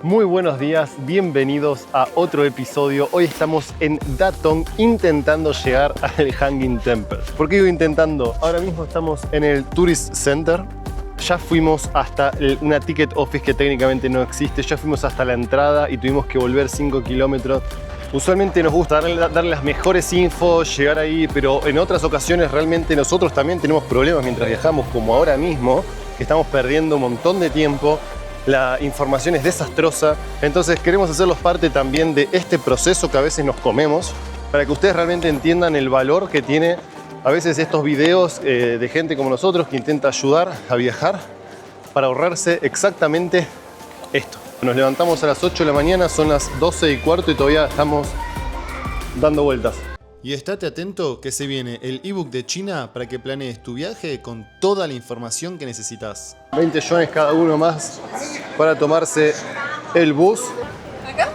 Muy buenos días, bienvenidos a otro episodio. Hoy estamos en Datong intentando llegar al Hanging Temple. ¿Por qué digo intentando? Ahora mismo estamos en el Tourist Center. Ya fuimos hasta una ticket office que técnicamente no existe. Ya fuimos hasta la entrada y tuvimos que volver 5 kilómetros. Usualmente nos gusta darle las mejores infos, llegar ahí, pero en otras ocasiones realmente nosotros también tenemos problemas mientras viajamos, como ahora mismo, que estamos perdiendo un montón de tiempo. La información es desastrosa, entonces queremos hacerlos parte también de este proceso que a veces nos comemos, para que ustedes realmente entiendan el valor que tiene a veces estos videos de gente como nosotros que intenta ayudar a viajar para ahorrarse exactamente esto. Nos levantamos a las 8 de la mañana, son las 12:15 y todavía estamos dando vueltas. Y estate atento que se viene el ebook de China para que planees tu viaje con toda la información que necesitas. 20 yuanes cada uno más para tomarse el bus. ¿Acá?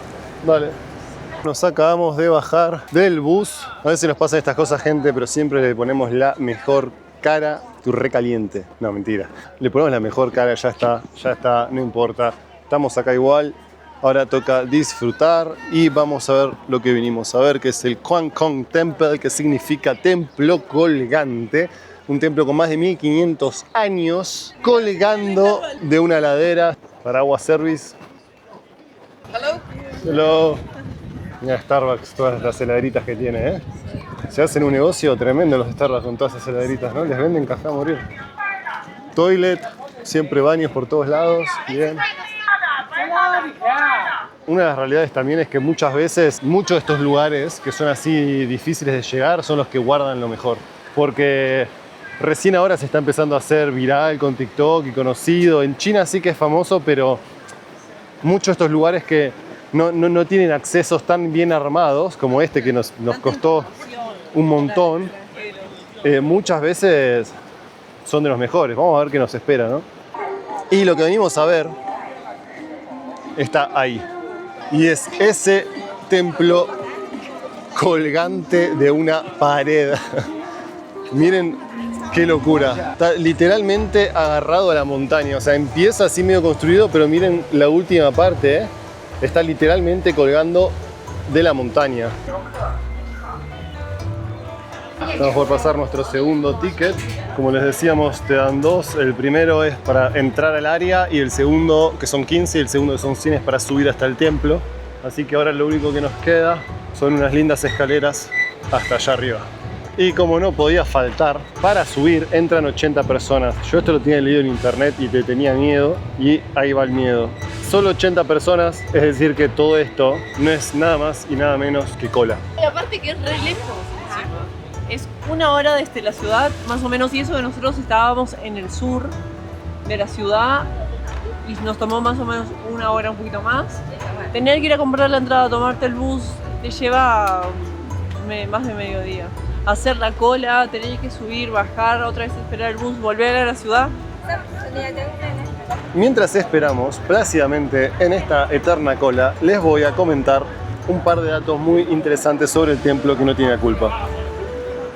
Vale. Nos acabamos de bajar del bus. A veces nos pasan estas cosas, gente, pero siempre le ponemos la mejor cara. Tu recaliente. No, mentira. Le ponemos la mejor cara, ya está, no importa. Estamos acá igual. Ahora toca disfrutar y vamos a ver lo que vinimos a ver, que es el Kwangkong Temple, que significa templo colgante. Un templo con más de 1500 años, colgando de una ladera. Paraguas Service. Hello. Mira Starbucks, todas las heladeritas que tiene, ¿eh? Se hacen un negocio tremendo los Starbucks con todas esas heladeritas, ¿no? Les venden café a morir. Toilet, siempre baños por todos lados, bien. Una de las realidades también es que muchas veces, muchos de estos lugares que son así difíciles de llegar son los que guardan lo mejor. Porque recién ahora se está empezando a hacer viral con TikTok y conocido. En China sí que es famoso, pero muchos de estos lugares que no tienen accesos tan bien armados como este que nos costó un montón, muchas veces son de los mejores. Vamos a ver qué nos espera, ¿no? Y lo que venimos a ver está ahí. Y es ese templo colgante de una pared. Miren qué locura. Está literalmente agarrado a la montaña. O sea, empieza así medio construido, pero miren la última parte, ¿eh? Está literalmente colgando de la montaña. Estamos por pasar nuestro segundo ticket. Como les decíamos, te dan dos. El primero es para entrar al área y el segundo, que son 15, y el segundo, que son 100, es para subir hasta el templo. Así que ahora lo único que nos queda son unas lindas escaleras hasta allá arriba. Y como no podía faltar, para subir entran 80 personas. Yo esto lo tenía leído en internet y te tenía miedo, y ahí va el miedo. Solo 80 personas, es decir que todo esto no es nada más y nada menos que cola. Y aparte que es re lejos. Es 1 hora desde la ciudad, más o menos, y eso que nosotros estábamos en el sur de la ciudad y nos tomó más o menos 1 hora, un poquito más. Tener que ir a comprar la entrada, tomarte el bus, te lleva más de mediodía. Hacer la cola, tener que subir, bajar, otra vez esperar el bus, volver a la ciudad. Mientras esperamos plácidamente en esta eterna cola, les voy a comentar un par de datos muy interesantes sobre el templo que no tiene la culpa.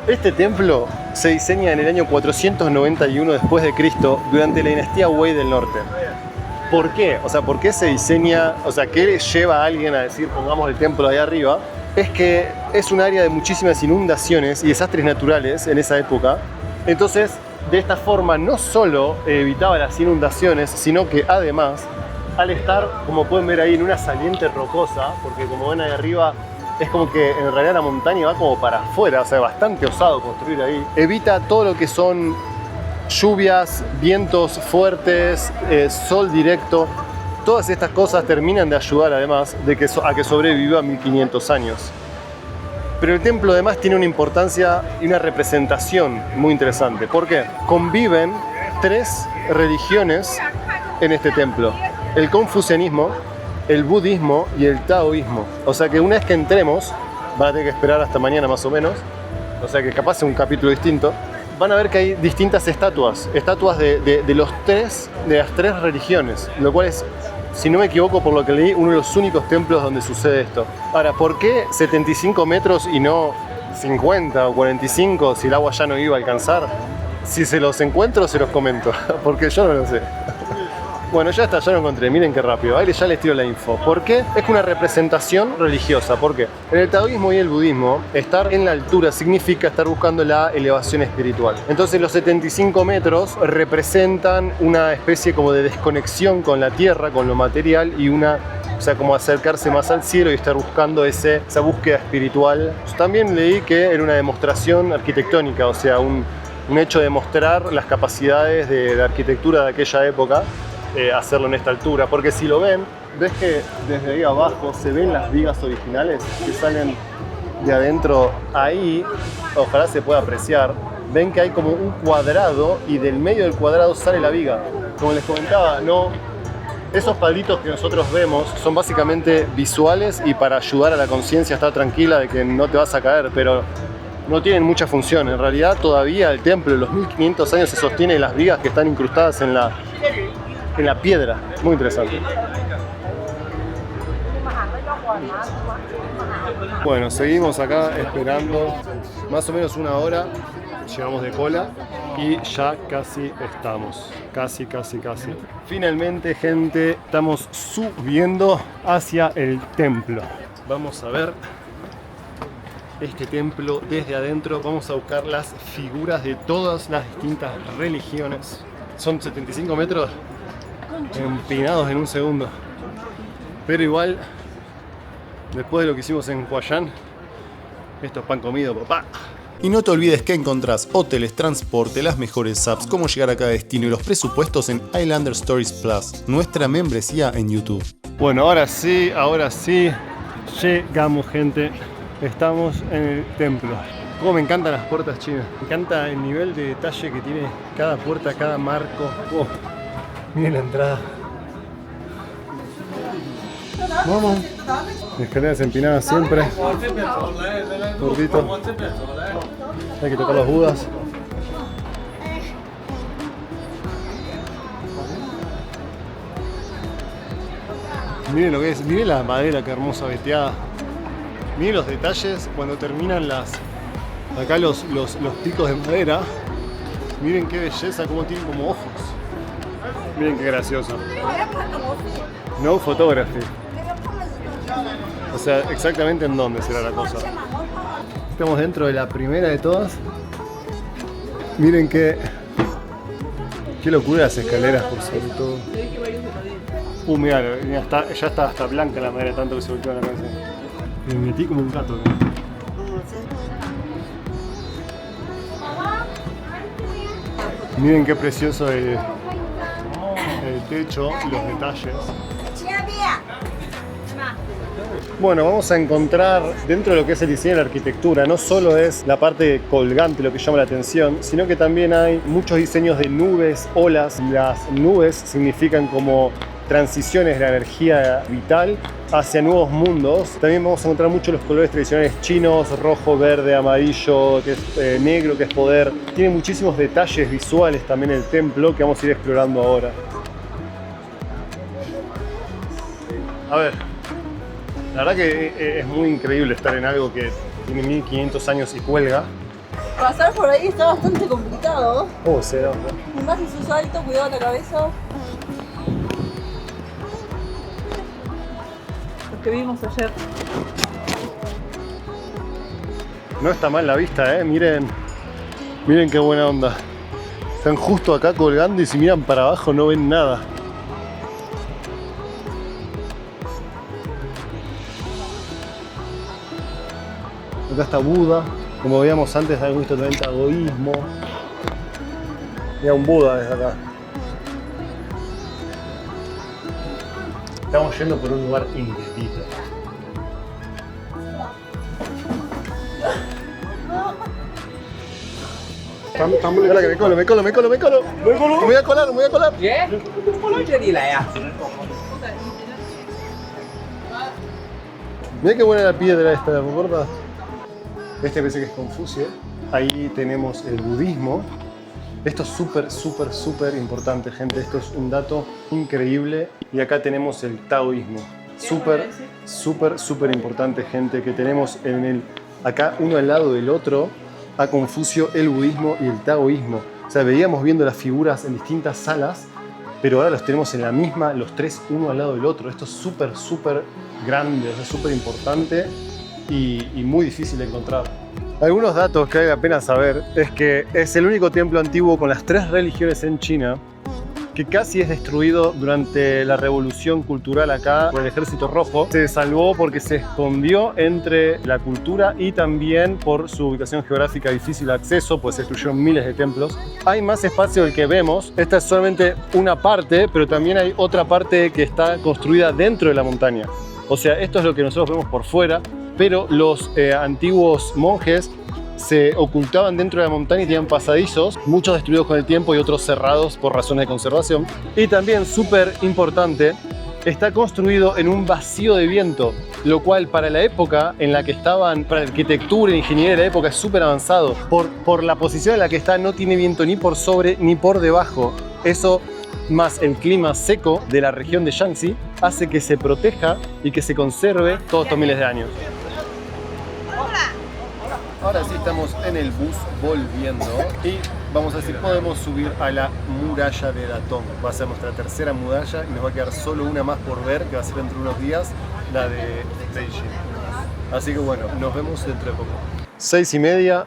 Este templo se diseña en el año 491 después de Cristo durante la dinastía Wei del norte. ¿Por qué? O sea, ¿por qué se diseña? O sea, ¿qué lleva a alguien a decir pongamos el templo ahí arriba? Es que es un área de muchísimas inundaciones y desastres naturales en esa época. Entonces, de esta forma no solo evitaba las inundaciones, sino que además, al estar, como pueden ver ahí, en una saliente rocosa, porque como ven ahí arriba, es como que en realidad la montaña va como para afuera, o sea, bastante osado construir ahí. Evita todo lo que son lluvias, vientos fuertes, sol directo. Todas estas cosas terminan de ayudar además a que sobreviva 1500 años. Pero el templo además tiene una importancia y una representación muy interesante. ¿Por qué? Conviven 3 religiones en este templo. El confucianismo, el budismo y el taoísmo. O sea que una vez que entremos, van a tener que esperar hasta mañana más o menos, o sea que capaz es un capítulo distinto, van a ver que hay distintas estatuas de las 3 religiones, lo cual es, si no me equivoco por lo que leí, uno de los únicos templos donde sucede esto. Ahora, ¿por qué 75 metros y no 50 o 45 si el agua ya no iba a alcanzar? Si se los encuentro, se los comento, porque yo no lo sé. Bueno, ya está, ya lo encontré. Miren qué rápido. Ahí ya les tiro la info. ¿Por qué? Es una representación religiosa. ¿Por qué? En el taoísmo y el budismo, estar en la altura significa estar buscando la elevación espiritual. Entonces los 75 metros representan una especie como de desconexión con la tierra, con lo material y o sea, como acercarse más al cielo y estar buscando esa búsqueda espiritual. También leí que era una demostración arquitectónica, o sea, un hecho de mostrar las capacidades de arquitectura de aquella época, hacerlo en esta altura. Porque si lo ven, ves que desde ahí abajo se ven las vigas originales que salen de adentro. Ahí, ojalá se pueda apreciar, ven que hay como un cuadrado y del medio del cuadrado sale la viga. Como les comentaba, esos palitos que nosotros vemos son básicamente visuales y para ayudar a la conciencia a estar tranquila de que no te vas a caer, pero no tienen mucha función. En realidad todavía el templo de los 1500 años se sostiene en las vigas que están incrustadas en la piedra. Muy interesante. Bueno, seguimos acá esperando más o menos una hora. Llegamos de cola y ya casi estamos. Casi. Finalmente, gente, estamos subiendo hacia el templo. Vamos a ver este templo desde adentro. Vamos a buscar las figuras de todas las distintas religiones. Son 75 metros empinados en un segundo. Pero igual, después de lo que hicimos en Huayán, esto es pan comido, papá. Y no te olvides que encontrás hoteles, transporte, las mejores apps, cómo llegar a cada destino y los presupuestos en Islander Stories Plus, nuestra membresía en YouTube. Bueno, ahora sí, llegamos, gente. Estamos en el templo. Cómo me encantan las puertas chinas. Me encanta el nivel de detalle que tiene cada puerta, cada marco. Oh, miren la entrada. Vamos. Escaleras empinadas siempre. Gordito. Hay que tocar los budas. Miren lo que es. Miren la madera, qué hermosa veteada. Miren los detalles cuando terminan acá los picos de madera. Miren qué belleza, cómo tienen como ojos. Miren qué gracioso. No photography. O sea, exactamente en dónde será la cosa. Estamos dentro de la primera de todas. Miren qué locura las escaleras por sobre todo. Mirá, ya está hasta blanca la madera, tanto que se volteó la cabeza. Me metí como un gato. Miren qué precioso el techo, los detalles. Bueno, vamos a encontrar dentro de lo que es el diseño de la arquitectura, no solo es la parte colgante lo que llama la atención, sino que también hay muchos diseños de nubes, olas. Las nubes significan como transiciones de la energía vital hacia nuevos mundos. También vamos a encontrar mucho los colores tradicionales chinos, rojo, verde, amarillo, que es negro, que es poder. Tiene muchísimos detalles visuales también el templo que vamos a ir explorando ahora. A ver, la verdad que es muy increíble estar en algo que tiene 1500 años y cuelga. Pasar por ahí está bastante complicado. Oh, será. Y más si sos alto, cuidado la cabeza. Los que vimos ayer. No está mal la vista, miren qué buena onda. Están justo acá colgando y si miran para abajo no ven nada. Acá está Buda, como veíamos antes, habíamos visto también taoísmo. Mira un Buda desde acá. Estamos yendo por un lugar inquieto. Espera que me colo. Me voy a colar. Mirá qué buena la piedra esta, ¿me acuerdas? Este parece que es Confucio. Ahí tenemos el budismo. Esto es súper importante, gente. Esto es un dato increíble. Y acá tenemos el taoísmo. Súper importante, gente, que tenemos acá uno al lado del otro a Confucio, el budismo y el taoísmo. O sea, veíamos viendo las figuras en distintas salas pero ahora los tenemos en la misma, los tres uno al lado del otro. Esto es súper grande, es súper importante y muy difícil de encontrar. Algunos datos que vale la pena saber es que es el único templo antiguo con las 3 religiones en China que casi es destruido durante la revolución cultural acá por el Ejército Rojo. Se salvó porque se escondió entre la cultura y también por su ubicación geográfica difícil de acceso, pues se destruyeron miles de templos. Hay más espacio del que vemos. Esta es solamente una parte, pero también hay otra parte que está construida dentro de la montaña. O sea, esto es lo que nosotros vemos por fuera, pero los antiguos monjes se ocultaban dentro de la montaña y tenían pasadizos, muchos destruidos con el tiempo y otros cerrados por razones de conservación. Y también, súper importante, está construido en un vacío de viento, lo cual para la época en la que estaban, para la arquitectura e ingeniería de la época, es súper avanzado. Por la posición en la que está, no tiene viento ni por sobre ni por debajo. Eso, más el clima seco de la región de Shaanxi, hace que se proteja y que se conserve todos estos miles de años. Ahora sí estamos en el bus volviendo y vamos a ver si podemos subir a la muralla de Datong. Va a ser nuestra tercera muralla y nos va a quedar solo una más por ver, que va a ser dentro de unos días, la de Beijing. Así que bueno, nos vemos dentro de poco. 6:30,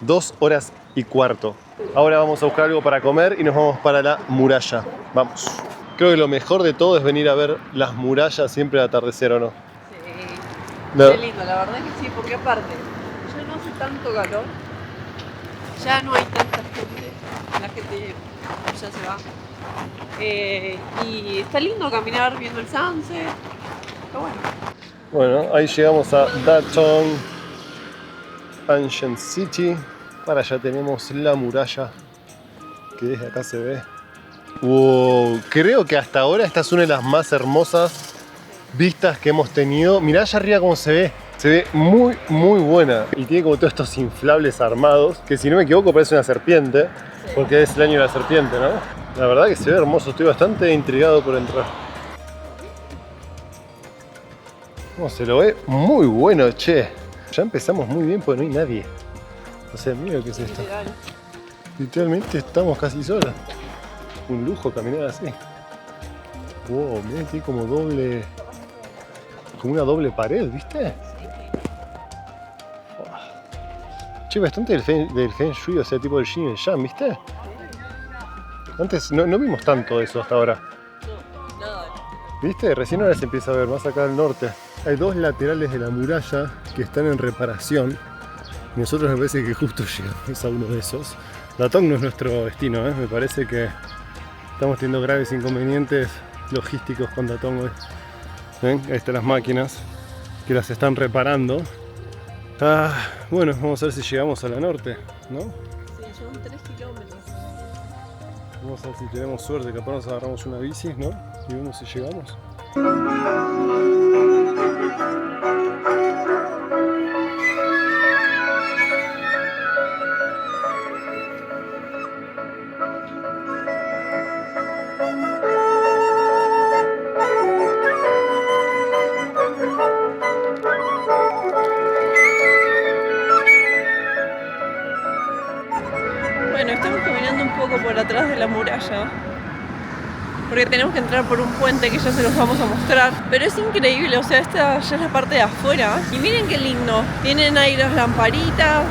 2 horas y cuarto. Ahora vamos a buscar algo para comer y nos vamos para la muralla. Vamos. Creo que lo mejor de todo es venir a ver las murallas siempre al atardecer, ¿o no? Sí. Qué lindo, la verdad que sí, porque aparte ya no hace tanto calor, ya no hay tanta gente, la gente ya se va. Y está lindo caminar viendo el sunset, está bueno. Bueno, ahí llegamos a Datong Ancient City. Para allá tenemos la muralla que desde acá se ve. Wow, creo que hasta ahora esta es una de las más hermosas vistas que hemos tenido. Mirá allá arriba cómo se ve. Se ve muy buena. Y tiene como todos estos inflables armados, que si no me equivoco parece una serpiente, porque es el año de la serpiente, ¿no? La verdad que se ve hermoso, estoy bastante intrigado por entrar. No, se lo ve muy bueno, che. Ya empezamos muy bien porque no hay nadie. O sea, mira qué es esto. Literalmente estamos casi solos. Un lujo caminar así. Wow, mirá, tiene como doble... como una doble pared, ¿viste? Che, bastante del Feng Shui, o sea, tipo del Yin y el Yang, ¿viste? Antes no vimos tanto de eso hasta ahora. No, nada. ¿Viste? Recién ahora se empieza a ver, más acá al norte. Hay 2 laterales de la muralla que están en reparación. Y nosotros me parece que justo llegamos a uno de esos. Datong no es nuestro destino, ¿eh? Me parece que estamos teniendo graves inconvenientes logísticos con Datong hoy. ¿Ven? Ahí están las máquinas que las están reparando. Bueno, vamos a ver si llegamos a la norte, ¿no? Sí, son 3 kilómetros. Vamos a ver si tenemos suerte, capaz nos agarramos una bici, ¿no? Y vemos si llegamos. Bueno, estamos caminando un poco por atrás de la muralla, porque tenemos que entrar por un puente que ya se los vamos a mostrar. Pero es increíble, o sea, esta ya es la parte de afuera. Y miren qué lindo, tienen ahí las lamparitas,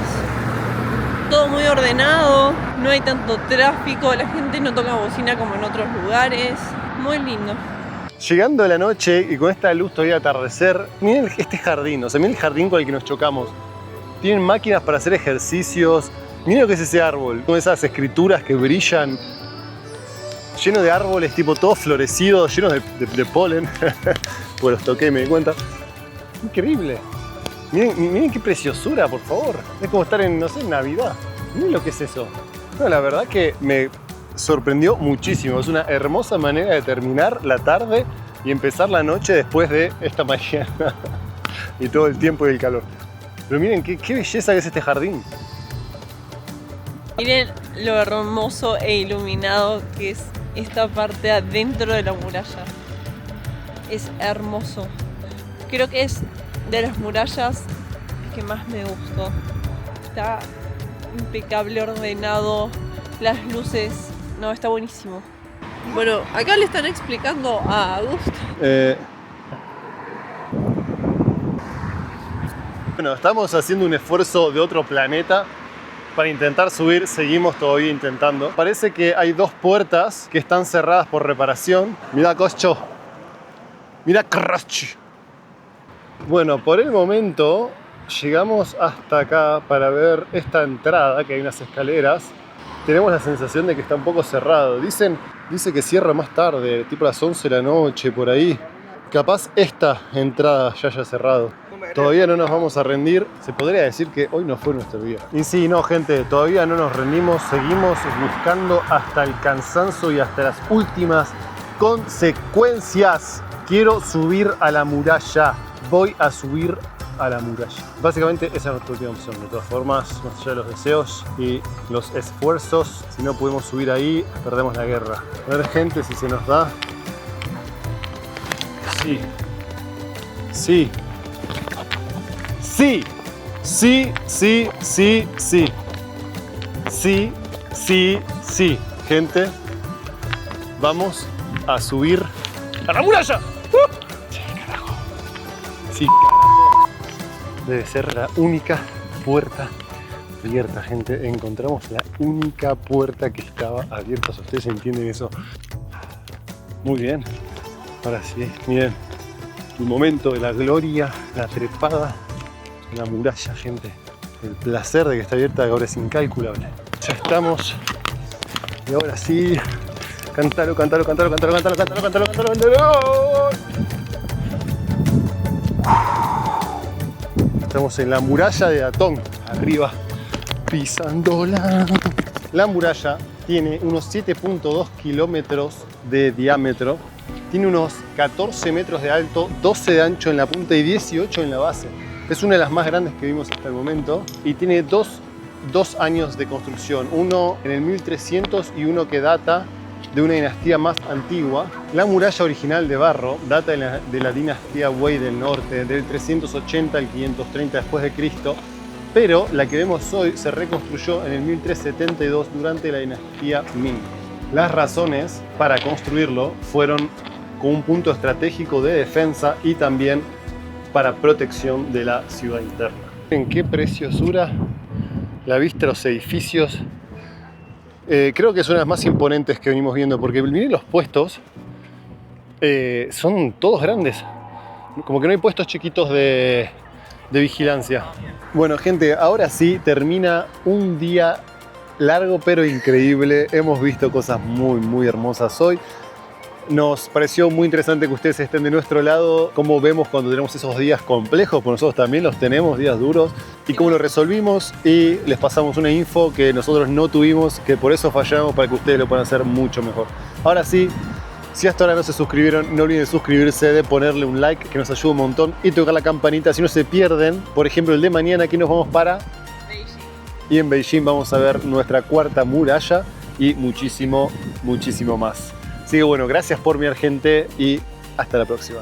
todo muy ordenado, no hay tanto tráfico, la gente no toca bocina como en otros lugares. Muy lindo. Llegando a la noche y con esta luz todavía atardecer, miren este jardín, o sea, miren el jardín con el que nos chocamos. Tienen máquinas para hacer ejercicios. Miren lo que es ese árbol, con esas escrituras que brillan, lleno de árboles, tipo todos florecidos, llenos de polen. Pues los toqué y me di cuenta. Increíble. Miren qué preciosura, por favor. Es como estar en, no sé, en Navidad. Miren lo que es eso. No, la verdad que me sorprendió muchísimo. Es una hermosa manera de terminar la tarde y empezar la noche después de esta mañana y todo el tiempo y el calor. Pero miren qué belleza que es este jardín. Miren lo hermoso e iluminado que es esta parte adentro de la muralla. Es hermoso. Creo que es de las murallas que más me gustó. Está impecable, ordenado, las luces. No, está buenísimo. Bueno, acá le están explicando a Augusto. Bueno, estamos haciendo un esfuerzo de otro planeta para intentar subir, seguimos todavía intentando. Parece que hay 2 puertas que están cerradas por reparación. Mira, Coscho. Mira, Crash. Bueno, por el momento llegamos hasta acá para ver esta entrada, que hay unas escaleras. Tenemos la sensación de que está un poco cerrado. Dice que cierra más tarde, tipo a las 11 de la noche, por ahí. Capaz esta entrada ya haya cerrado. Todavía no nos vamos a rendir. Se podría decir que hoy no fue nuestro día. Y sí, no, gente, todavía no nos rendimos. Seguimos buscando hasta el cansancio y hasta las últimas consecuencias. Quiero subir a la muralla. Voy a subir a la muralla. Básicamente esa es nuestra última opción. De todas formas, más allá de los deseos y los esfuerzos, si no podemos subir ahí, perdemos la guerra. A ver, gente, si se nos da. Sí. Sí. Sí. Sí, sí, sí, sí. Sí, sí, sí. Gente, vamos a subir a la muralla. Sí, carajo. Sí, carajo. Debe ser la única puerta abierta, gente. Encontramos la única puerta que estaba abierta. ¿Ustedes entienden eso? Muy bien. Ahora sí, miren. El momento de la gloria, la trepada en la muralla, gente. El placer de que está abierta ahora es incalculable. Ya estamos. Y ahora sí. Cántalo, cántalo, cántalo, cántalo, cántalo, cántalo, cántalo, cántalo, cántalo. Estamos en la muralla de Atón, arriba, pisándola. La muralla tiene unos 7.2 kilómetros de diámetro, tiene unos 14 metros de alto, 12 de ancho en la punta y 18 en la base. Es una de las más grandes que vimos hasta el momento y tiene dos años de construcción, uno en el 1300 y uno que data de una dinastía más antigua. La muralla original de barro data de la dinastía Wei del norte, del 380 al 530 después de Cristo, pero la que vemos hoy se reconstruyó en el 1372 durante la dinastía Ming. Las razones para construirlo fueron con un punto estratégico de defensa y también para protección de la ciudad interna. ¿En qué preciosura la vista de los edificios? Creo que son las más imponentes que venimos viendo, porque miren los puestos, son todos grandes, como que no hay puestos chiquitos de vigilancia. Bueno, gente, ahora sí termina un día largo pero increíble. Hemos visto cosas muy hermosas hoy. Nos pareció muy interesante que ustedes estén de nuestro lado, cómo vemos cuando tenemos esos días complejos, porque nosotros también los tenemos, días duros, y cómo lo resolvimos, y les pasamos una info que nosotros no tuvimos, que por eso fallamos, para que ustedes lo puedan hacer mucho mejor. Ahora sí, si hasta ahora no se suscribieron, no olviden suscribirse, de ponerle un like, que nos ayuda un montón, y tocar la campanita si no se pierden. Por ejemplo, el de mañana, aquí nos vamos para Beijing. Y en Beijing vamos a ver nuestra 4ª muralla y muchísimo más. Así que bueno, gracias por mirar, gente, y hasta la próxima.